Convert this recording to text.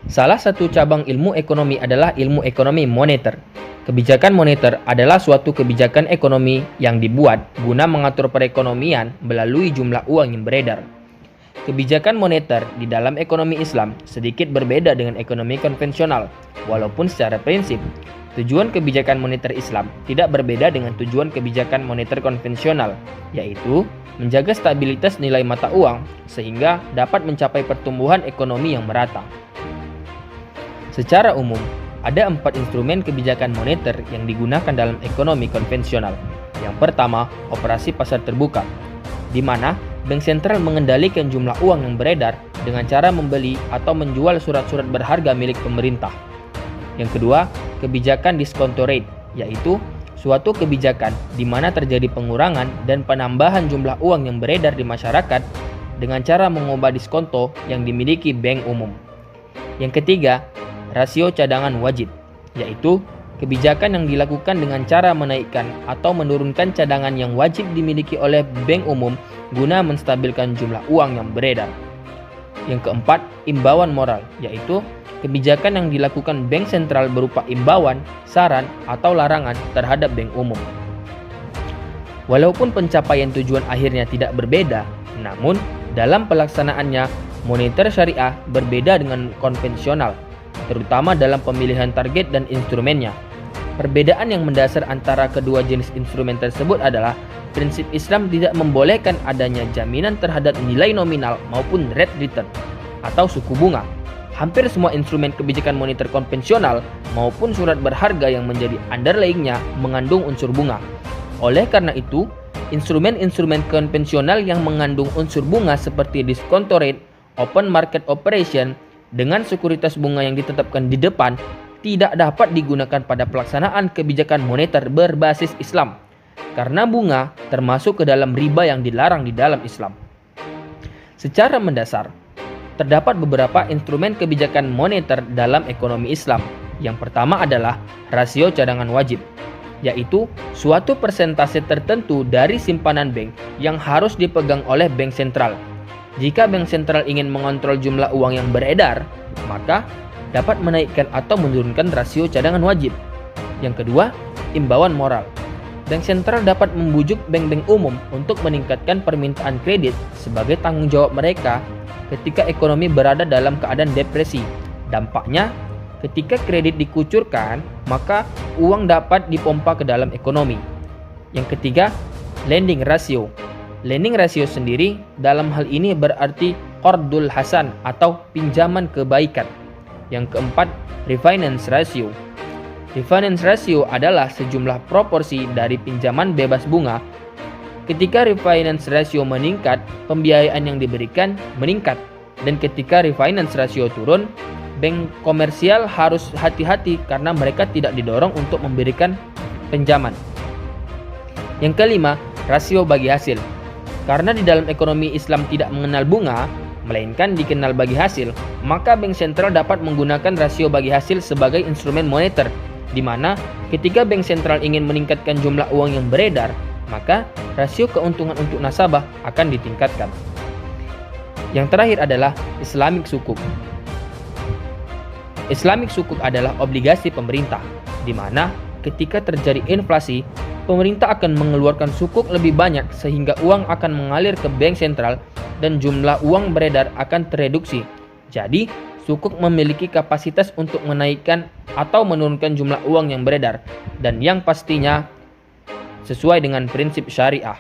Salah satu cabang ilmu ekonomi adalah ilmu ekonomi moneter. Kebijakan moneter adalah suatu kebijakan ekonomi yang dibuat guna mengatur perekonomian melalui jumlah uang yang beredar. Kebijakan moneter di dalam ekonomi Islam sedikit berbeda dengan ekonomi konvensional, walaupun secara prinsip, tujuan kebijakan moneter Islam tidak berbeda dengan tujuan kebijakan moneter konvensional, yaitu menjaga stabilitas nilai mata uang sehingga dapat mencapai pertumbuhan ekonomi yang merata. Secara umum, ada 4 instrumen kebijakan moneter yang digunakan dalam ekonomi konvensional. Yang pertama, operasi pasar terbuka, di mana bank sentral mengendalikan jumlah uang yang beredar dengan cara membeli atau menjual surat-surat berharga milik pemerintah. Yang kedua, kebijakan diskonto rate, yaitu suatu kebijakan di mana terjadi pengurangan dan penambahan jumlah uang yang beredar di masyarakat dengan cara mengubah diskonto yang dimiliki bank umum. Yang ketiga, rasio cadangan wajib, yaitu kebijakan yang dilakukan dengan cara menaikkan atau menurunkan cadangan yang wajib dimiliki oleh bank umum guna menstabilkan jumlah uang yang beredar. Yang keempat, imbauan moral, yaitu kebijakan yang dilakukan bank sentral berupa imbauan, saran, atau larangan terhadap bank umum. Walaupun pencapaian tujuan akhirnya tidak berbeda, namun dalam pelaksanaannya moneter syariah berbeda dengan konvensional, terutama dalam pemilihan target dan instrumennya. Perbedaan yang mendasar antara kedua jenis instrumen tersebut adalah prinsip Islam tidak membolehkan adanya jaminan terhadap nilai nominal maupun rate return atau suku bunga. Hampir semua instrumen kebijakan moneter konvensional maupun surat berharga yang menjadi underlyingnya mengandung unsur bunga. Oleh karena itu, instrumen-instrumen konvensional yang mengandung unsur bunga seperti diskonto rate, open market operation, dengan sekuritas bunga yang ditetapkan di depan tidak dapat digunakan pada pelaksanaan kebijakan moneter berbasis Islam, karena bunga termasuk ke dalam riba yang dilarang di dalam Islam. Secara mendasar, terdapat beberapa instrumen kebijakan moneter dalam ekonomi Islam. Yang pertama adalah rasio cadangan wajib, yaitu suatu persentase tertentu dari simpanan bank yang harus dipegang oleh bank sentral. Jika bank sentral ingin mengontrol jumlah uang yang beredar, maka dapat menaikkan atau menurunkan rasio cadangan wajib. Yang kedua, imbauan moral. Bank sentral dapat membujuk bank-bank umum untuk meningkatkan permintaan kredit sebagai tanggung jawab mereka ketika ekonomi berada dalam keadaan depresi. Dampaknya, ketika kredit dikucurkan, maka uang dapat dipompa ke dalam ekonomi. Yang ketiga, lending ratio. Lending ratio sendiri dalam hal ini berarti qardul hasan atau pinjaman kebaikan. Yang keempat, refinance ratio. Refinance ratio adalah sejumlah proporsi dari pinjaman bebas bunga. Ketika refinance ratio meningkat, pembiayaan yang diberikan meningkat. Dan ketika refinance ratio turun, bank komersial harus hati-hati karena mereka tidak didorong untuk memberikan pinjaman. Yang kelima, rasio bagi hasil. Karena di dalam ekonomi Islam tidak mengenal bunga, melainkan dikenal bagi hasil, maka bank sentral dapat menggunakan rasio bagi hasil sebagai instrumen moneter, di mana ketika bank sentral ingin meningkatkan jumlah uang yang beredar, maka rasio keuntungan untuk nasabah akan ditingkatkan. Yang terakhir adalah Islamic Sukuk. Islamic Sukuk adalah obligasi pemerintah, di mana ketika terjadi inflasi, pemerintah akan mengeluarkan sukuk lebih banyak sehingga uang akan mengalir ke bank sentral dan jumlah uang beredar akan tereduksi. Jadi, sukuk memiliki kapasitas untuk menaikkan atau menurunkan jumlah uang yang beredar dan yang pastinya sesuai dengan prinsip syariah.